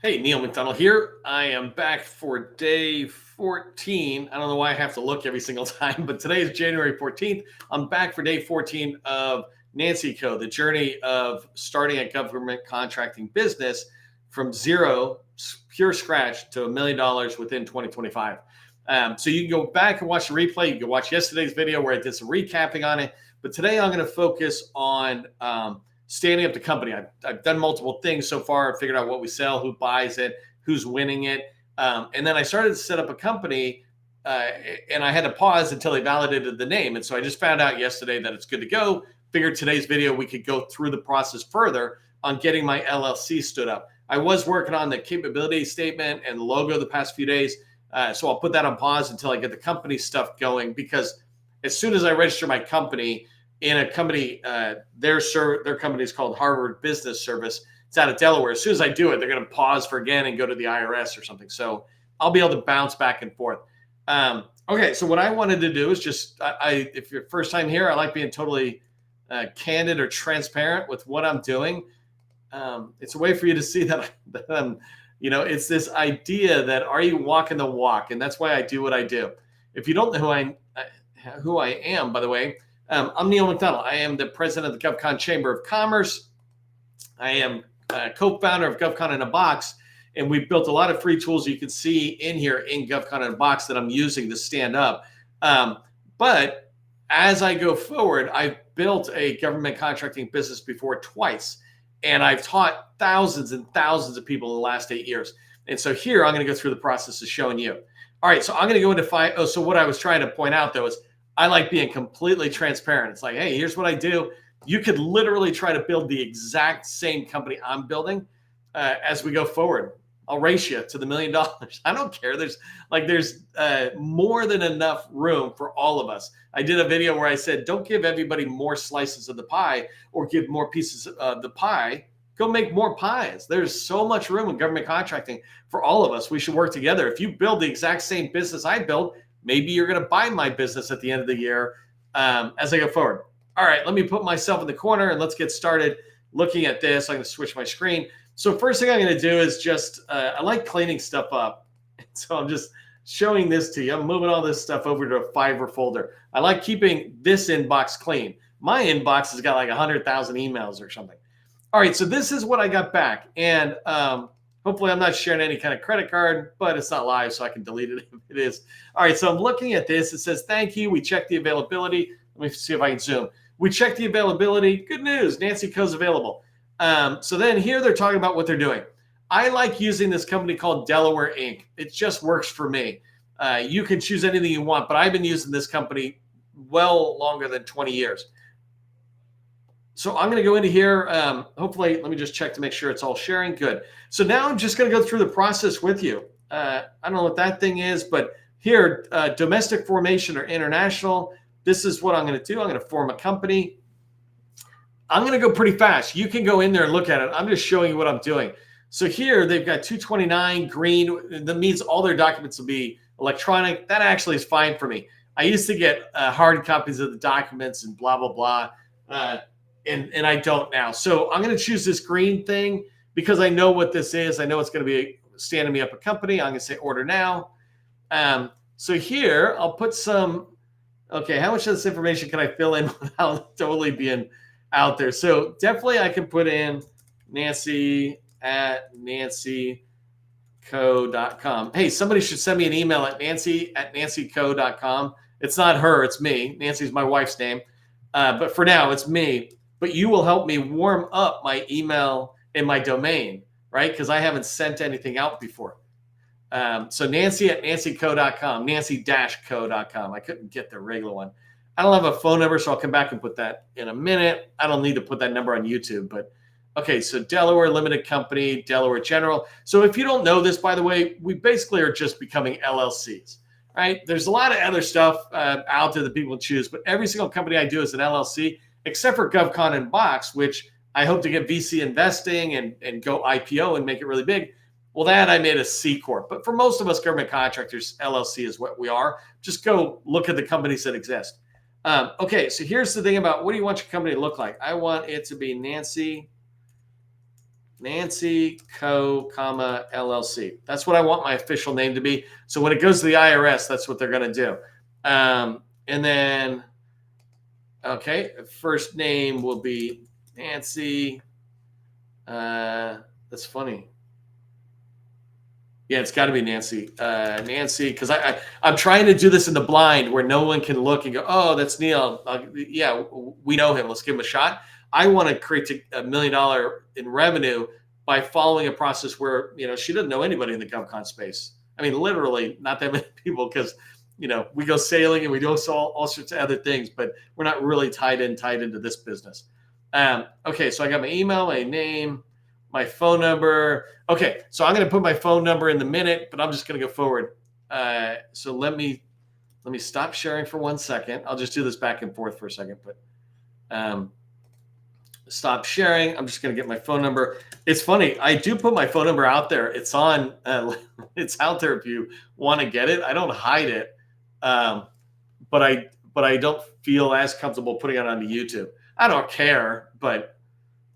Hey, 𝗟𝗶𝗶𝗱𝗃𝗀𝗃 here. I am back for day 14. I don't know why I have to look every single time, but today is January 14th. I'm back for day 14 of 𝗟𝗟𝗃𝗀𝗃, the journey of starting a government contracting business from zero, pure scratch, to $1 million within 2025. So you can go back and watch the replay. You can watch yesterday's video where I did some recapping on it. But today I'm going to focus on standing up the company. I've done multiple things so far. I figured out what we sell, who buys it, who's winning it. And then I started to set up a company and I had to pause until they validated the name. And so I just found out yesterday that it's good to go. Figured today's video, we could go through the process further on getting my LLC stood up. I was working on the capability statement and the logo the past few days. So I'll put that on pause until I get the company stuff going, because as soon as I register my company in a company, their company is called Harvard Business Service. It's out of Delaware. As soon as I do it, they're going to pause for again and go to the IRS or something. So I'll be able to bounce back and forth. Okay, so what I wanted to do is just, if you're first time here, I like being totally candid or transparent with what I'm doing. It's a way for you to see that I'm, it's this idea that, are you walking the walk? And that's why I do what I do. If you don't know who I am, by the way, I'm 𝗟𝗟𝗃𝗀𝗃𝗀𝗃. I am the president of the GovCon Chamber of Commerce. I am co-founder of GovCon in a Box, and we've built a lot of free tools you can see in here in GovCon in a Box that I'm using to stand up. But as I go forward, I've built a government contracting business before twice, and I've taught thousands and thousands of people in the last 8 years. And so here, I'm going to go through the process of showing you. All right, so I'm going to go into so what I was trying to point out, though, is I like being completely transparent. It's like, hey, here's what I do. You could literally try to build the exact same company I'm building as we go forward. I'll race you to the $1 million. I don't care. There's more than enough room for all of us. I did a video where I said, don't give everybody more slices of the pie or give more pieces of the pie. Go make more pies. There's so much room in government contracting for all of us. We should work together. If you build the exact same business I built, maybe you're going to buy my business at the end of the year as I go forward. All right, let me put myself in the corner and let's get started looking at this. I'm going to switch my screen. So first thing I'm going to do is just, I like cleaning stuff up. So I'm just showing this to you. I'm moving all this stuff over to a Fiverr folder. I like keeping this inbox clean. My inbox has got like 100,000 emails or something. All right, so this is what I got back. And hopefully I'm not sharing any kind of credit card, but it's not live, so I can delete it if it is. All right, so I'm looking at this. It says, thank you. We checked the availability. Let me see if I can zoom. We checked the availability. Good news. 𝗟𝗟𝗃𝗀𝗃𝗀𝗃 is available. So then here they're talking about what they're doing. I like using this company called Delaware Inc. It just works for me. You can choose anything you want, but I've been using this company well longer than 20 years. So I'm going to go into here. Hopefully, let me just check to make sure it's all sharing. Good. So now I'm just going to go through the process with you. I don't know what that thing is, but here, domestic formation or international, this is what I'm going to do. I'm going to form a company. I'm going to go pretty fast. You can go in there and look at it. I'm just showing you what I'm doing. So here, they've got 229 green. That means all their documents will be electronic. That actually is fine for me. I used to get hard copies of the documents and blah, blah, blah. And I don't now. So I'm going to choose this green thing because I know what this is. I know it's going to be standing me up a company. I'm going to say order now. So here I'll put some, okay, how much of this information can I fill in without totally being out there? So definitely I can put in Nancy at 𝗟𝗟𝗃𝗀𝗃𝗀𝗃.com. Hey, somebody should send me an email at Nancy@𝗟𝗟𝗃𝗀𝗃.com. It's not her, it's me. Nancy's my wife's name. But for now, it's me. But you will help me warm up my email and my domain, right? Because I haven't sent anything out before. So Nancy@𝗟𝗟𝗃𝗀𝗃𝗀𝗃.com, Nancy-co.com. I couldn't get the regular one. I don't have a phone number, so I'll come back and put that in a minute. I don't need to put that number on YouTube, but okay, so Delaware Limited Company, Delaware General. So if you don't know this, by the way, we basically are just becoming LLCs, right? There's a lot of other stuff out there that people choose, but every single company I do is an LLC, except for GovCon and Box, which I hope to get VC investing and go IPO and make it really big. Well, that I made a C Corp. But for most of us government contractors, LLC is what we are. Just go look at the companies that exist. Okay, so here's the thing about what do you want your company to look like? I want it to be Nancy 𝗟𝗶𝗻𝗁𝗂, LLC. That's what I want my official name to be. So when it goes to the IRS, that's what they're going to do. And then, okay, first name will be Nancy. That's funny. Yeah, it's got to be Nancy. Nancy, because I'm trying to do this in the blind where no one can look and go, oh, that's Neil. Yeah, we know him. Let's give him a shot. I want to create $1 million in revenue by following a process where, she doesn't know anybody in the GovCon space. I mean, literally not that many people, because, we go sailing and we do all sorts of other things, but we're not really tied into this business. Okay, so I got my email, my name, my phone number. Okay, so I'm going to put my phone number in the minute, but I'm just going to go forward. So let me stop sharing for 1 second. I'll just do this back and forth for a second, but stop sharing. I'm just going to get my phone number. It's funny. I do put my phone number out there. It's on. It's out there if you want to get it. I don't hide it, but I don't feel as comfortable putting it onto YouTube. I don't care, but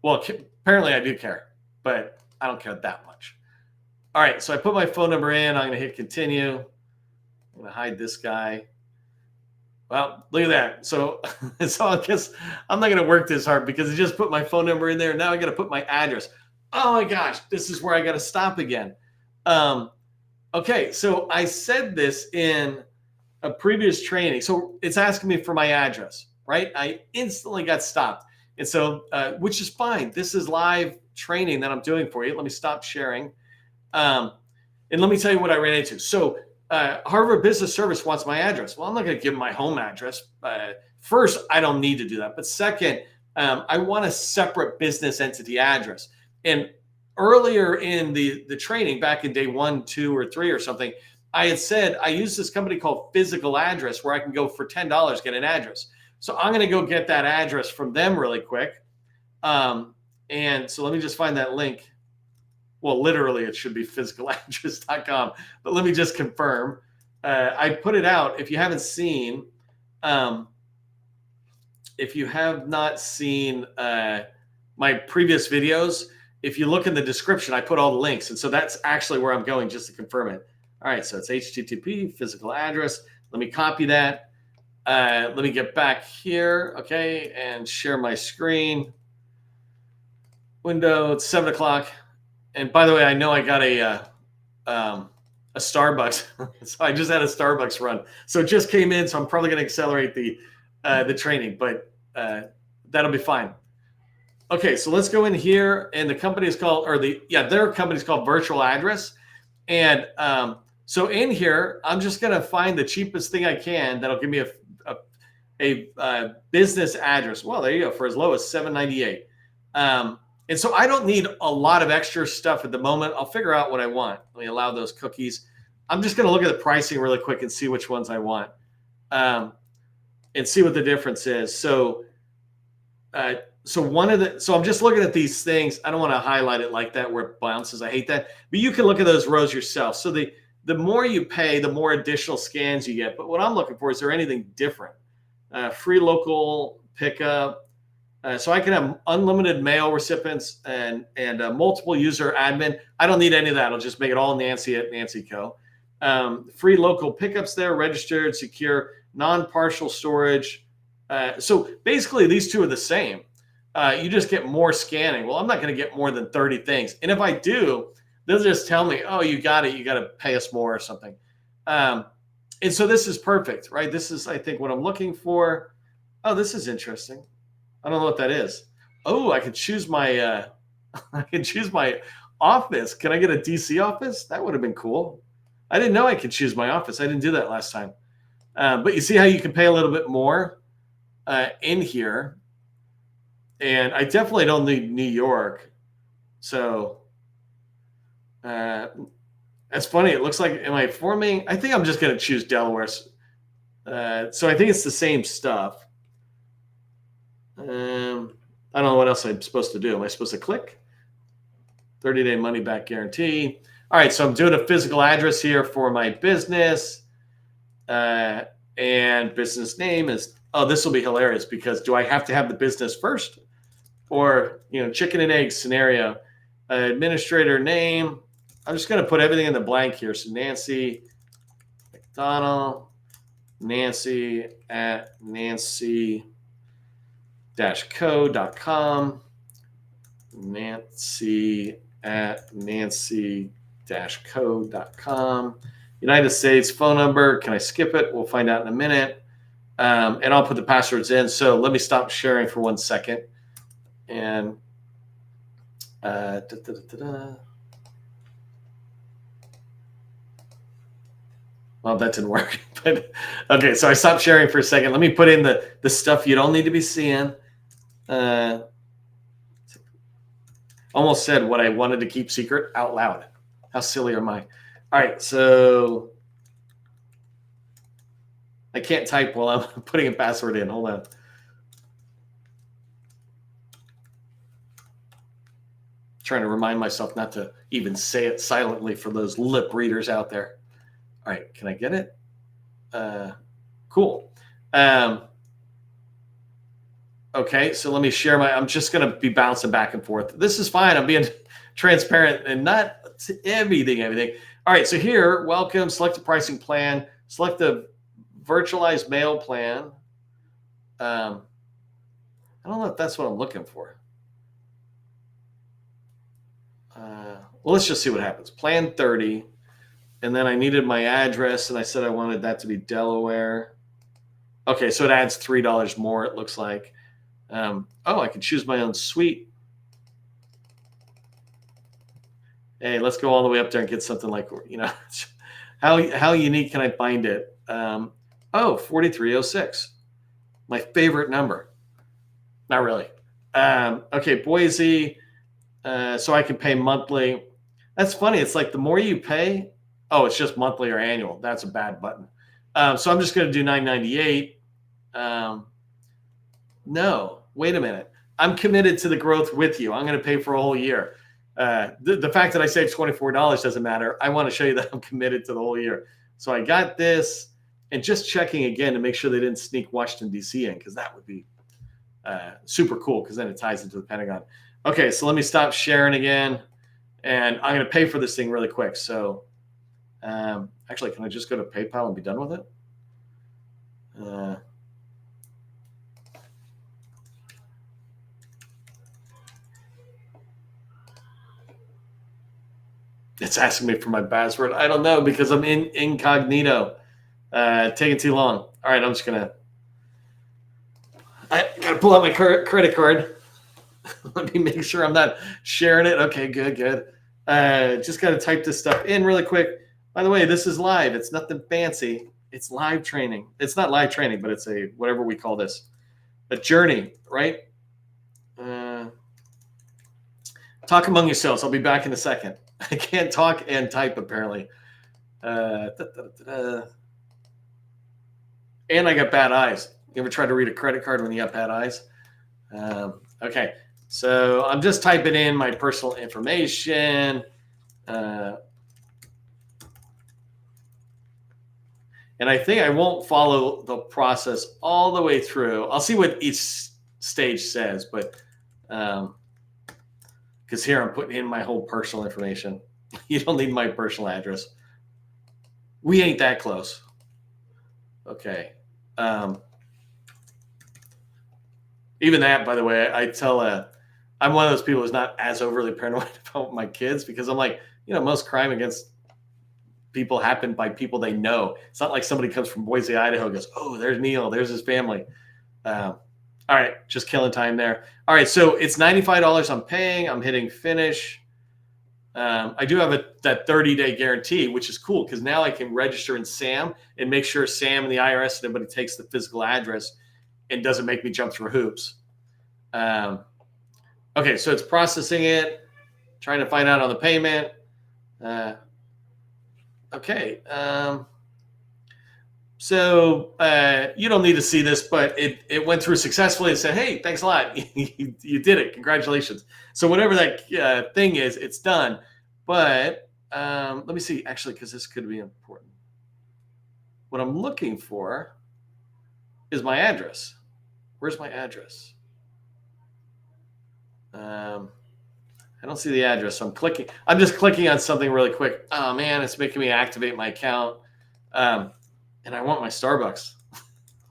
apparently I do care, but I don't care that much. All right, so I put my phone number in. I'm going to hit continue. I'm going to hide this guy. Well, look at that. So I guess I'm not going to work this hard because I just put my phone number in there. Now I got to put my address. Oh my gosh, this is where I got to stop again. Okay, so I said this in a previous training. So it's asking me for my address, right? I instantly got stopped. And so, which is fine. This is live training that I'm doing for you. Let me stop sharing. And let me tell you what I ran into. So Harvard Business Service wants my address. Well, I'm not going to give them my home address. First, I don't need to do that. But second, I want a separate business entity address. And earlier in the training, back in day 1, 2, or 3 or something, I had said I use this company called Physical Address where I can go for $10 get an address. So I'm going to go get that address from them really quick. And so let me just find that link. Well, literally, it should be physicaladress.com, but let me just confirm. I put it out. If you haven't seen, if you have not seen my previous videos, if you look in the description, I put all the links. And so that's actually where I'm going just to confirm it. All right, so it's HTTP, physical address. Let me copy that. Let me get back here, okay, and share my screen. Window, it's 7 o'clock. And by the way, I know I got a Starbucks. So I just had a Starbucks run. So it just came in, so I'm probably going to accelerate the training, but that'll be fine. Okay, so let's go in here, and the company is called, their company is called Virtual Address. And so in here, I'm just going to find the cheapest thing I can that'll give me a business address. Well, there you go, for as low as $7.98. And so I don't need a lot of extra stuff at the moment. I'll figure out what I want. Let me allow those cookies. I'm just going to look at the pricing really quick and see which ones I want, and see what the difference is. So, so I'm just looking at these things. I don't want to highlight it like that where it bounces. I hate that. But you can look at those rows yourself. So the more you pay, the more additional scans you get. But what I'm looking for, is there anything different? Free local pickup. So I can have unlimited mail recipients and multiple user admin. I don't need any of that. I'll just make it all Nancy at 𝗟𝗋𝗂. Free local pickups there, registered, secure, non-partial storage. So basically these two are the same. You just get more scanning. Well, I'm not going to get more than 30 things. And if I do, they'll just tell me, oh, you got it. You got to pay us more or something. And so this is perfect, right? This is, I think, what I'm looking for. Oh, this is interesting. I don't know what that is. Oh, I could choose my office. Can I get a DC office? That would have been cool. I didn't know I could choose my office. I didn't do that last time. But you see how you can pay a little bit more in here. And I definitely don't need New York. So that's funny. It looks like, am I forming? I think I'm just going to choose Delaware. So I think it's the same stuff. I don't know what else I'm supposed to do. Am I supposed to click? 30-day money back guarantee. All right, so I'm doing a physical address here for my business. And business name is, oh, this will be hilarious because do I have to have the business first? Or, chicken and egg scenario. Administrator name. I'm just going to put everything in the blank here. So Nancy McDonnell, Nancy at 𝗟𝗶-co.com, Nancy at 𝗟𝗶-co.com. United States phone number. Can I skip it? We'll find out in a minute. And I'll put the passwords in. So let me stop sharing for 1 second. And well, that didn't work. But okay, so I stopped sharing for a second. Let me put in the stuff you don't need to be seeing. Almost said what I wanted to keep secret out loud. How silly am I? All right, so I can't type while I'm putting a password in. Hold on. Trying to remind myself not to even say it silently for those lip readers out there. All right, can I get it? Cool. Okay, so let me share I'm just going to be bouncing back and forth. This is fine. I'm being transparent and not everything. All right, so here, welcome, select the pricing plan, select the virtualized mail plan. I don't know if that's what I'm looking for. Well, let's just see what happens. Plan 30. And then I needed my address, and I said I wanted that to be Delaware. Okay, so it adds $3 more, it looks like. Oh, I can choose my own suite. Hey, let's go all the way up there and get something like, how unique can I find it? 4306, my favorite number. Not really. Okay, Boise. So I can pay monthly. That's funny. It's like the more you pay, it's just monthly or annual. That's a bad button. So I'm just going to do $9.98. No, wait a minute. I'm committed to the growth with you. I'm going to pay for a whole year. The fact that I saved $24 doesn't matter. I want to show you that I'm committed to the whole year. So I got this, and just checking again to make sure they didn't sneak Washington, D.C. in, because that would be super cool, because then it ties into the Pentagon. Okay, so let me stop sharing again, and I'm going to pay for this thing really quick. So actually, can I just go to PayPal and be done with it? It's asking me for my password. I don't know, because I'm in incognito. Taking too long. All right, I'm just gonna. I gotta pull out my credit card. Let me make sure I'm not sharing it. Okay, good. Just gotta type this stuff in really quick. By the way, this is live. It's nothing fancy. It's live training. It's not live training, but it's a whatever we call this, a journey, right? Talk among yourselves. I'll be back in a second. I can't talk and type, apparently. And I got bad eyes. You ever try to read a credit card when you got bad eyes? Okay, so I'm just typing in my personal information. And I think I won't follow the process all the way through. I'll see what each stage says, but because here I'm putting in my whole personal information. You don't need my personal address. We ain't that close. Okay. Even that, by the way, I tell I'm one of those people who's not as overly paranoid about my kids, because I'm like, most crime against people happen by people they know. It's not like somebody comes from Boise, Idaho, and goes, oh, there's Neil, there's his family. All right, just killing time there. All right, so it's $95 I'm paying. I'm hitting finish. I do have that 30-day guarantee, which is cool, because now I can register in SAM and make sure SAM and the IRS and everybody takes the physical address and doesn't make me jump through hoops. Okay, so it's processing it, trying to find out on the payment. Okay. So you don't need to see this, but it went through successfully and said, hey, thanks a lot. You did it. Congratulations. So whatever that thing is, it's done. But let me see, actually, because this could be important. What I'm looking for is my address. Where's my address? I don't see the address. So I'm just clicking on something really quick. Oh man, it's making me activate my account. And I want my Starbucks.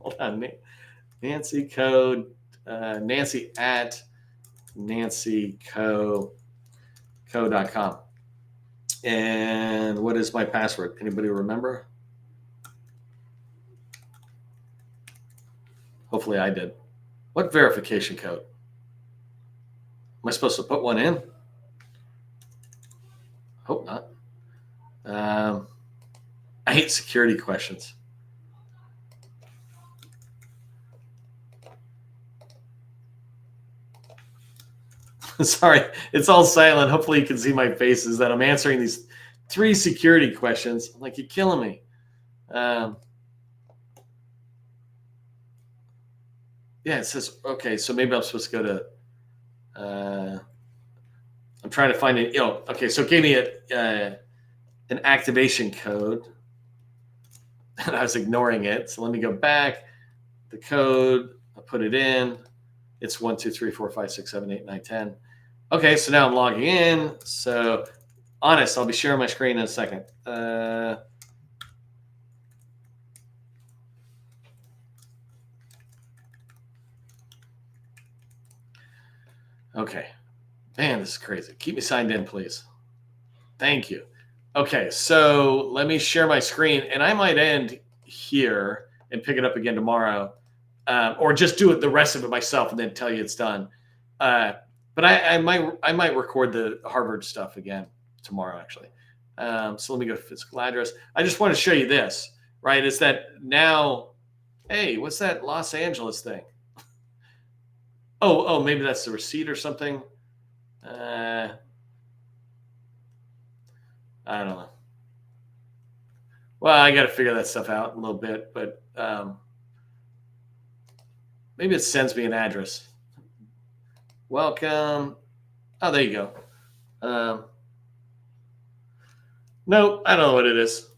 Hold on. Nancy code, Nancy at 𝗟𝗶𝗸𝗂𝗂𝗃.com. And what is my password? Anybody remember? Hopefully I did. What verification code? Am I supposed to put one in? Hope not. I hate security questions. Sorry, it's all silent. Hopefully you can see my faces that I'm answering these 3 security questions. I'm like, you're killing me. Yeah, it says, okay, so maybe I'm supposed to go to, I'm trying to find it. Okay, so it gave me an activation code, and I was ignoring it. So let me go back. The code, I'll put it in. It's 1, 2, 3, 4, 5, 6, 7, 8, 9, 10. Okay, so now I'm logging in. So, honest, I'll be sharing my screen in a second. Okay. Man, this is crazy. Keep me signed in, please. Thank you. Okay, so let me share my screen, and I might end here and pick it up again tomorrow, or just do it the rest of it myself and then tell you it's done. But I might record the Harvard stuff again tomorrow, actually. So let me go to physical address. I just want to show you this, right? Is that now, hey, what's that Los Angeles thing? Oh, maybe that's the receipt or something. I don't know. Well, I got to figure that stuff out a little bit, but maybe it sends me an address. Welcome. Oh, there you go. Nope, I don't know what it is.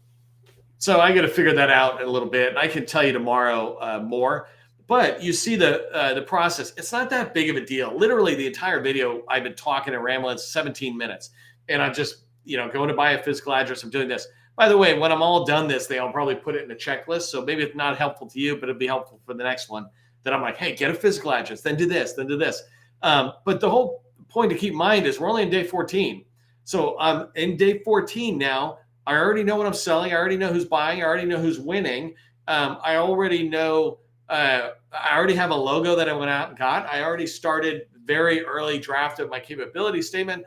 So I got to figure that out in a little bit. I can tell you tomorrow more. But you see the process. It's not that big of a deal. Literally, the entire video I've been talking and rambling 17 minutes, and I'm just going to buy a physical address. I'm doing this. By the way, when I'm all done this thing, I'll probably put it in a checklist. So maybe it's not helpful to you, but it'll be helpful for the next one. That I'm like, hey, get a physical address, then do this, then do this. But the whole point to keep in mind is we're only in day 14. So I'm in day 14 now. I already know what I'm selling. I already know who's buying. I already know who's winning. I already know. I already have a logo that I went out and got. I already started very early draft of my capability statement.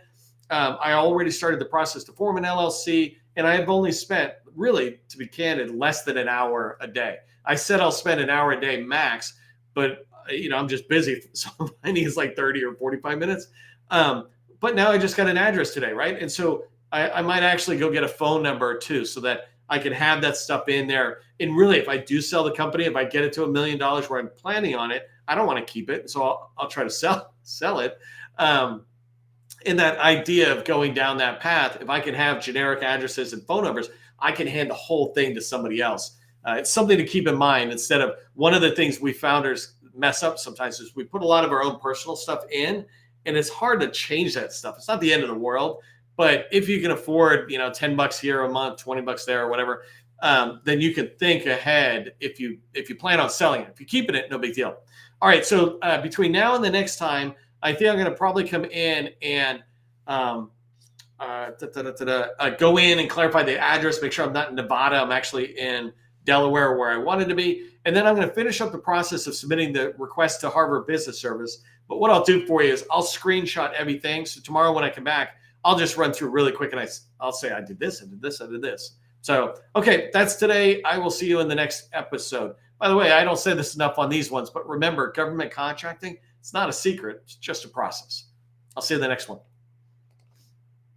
I already started the process to form an LLC, and I have only spent, really, to be candid, less than an hour a day. I said I'll spend an hour a day max, but I'm just busy. So I need like 30 or 45 minutes. But now I just got an address today, right? And so I might actually go get a phone number too, so that I can have that stuff in there. And really, if I do sell the company, if I get it to $1 million where I'm planning on it, I don't want to keep it. So I'll try to sell it. And that idea of going down that path, if I can have generic addresses and phone numbers, I can hand the whole thing to somebody else. It's something to keep in mind. Instead of, one of the things we founders mess up sometimes is we put a lot of our own personal stuff in, and it's hard to change that stuff. It's not the end of the world. But if you can afford, $10 here a month, $20 there, or whatever, then you can think ahead if you plan on selling it. If you're keeping it, no big deal. All right. So between now and the next time, I think I'm going to probably come in and go in and clarify the address, make sure I'm not in Nevada. I'm actually in Delaware, where I wanted to be. And then I'm going to finish up the process of submitting the request to Harvard Business Service. But what I'll do for you is I'll screenshot everything. So tomorrow when I come back, I'll just run through really quick, and I'll say I did this, I did this, I did this. So, okay, that's today. I will see you in the next episode. By the way, I don't say this enough on these ones, but remember, government contracting, it's not a secret. It's just a process. I'll see you in the next one.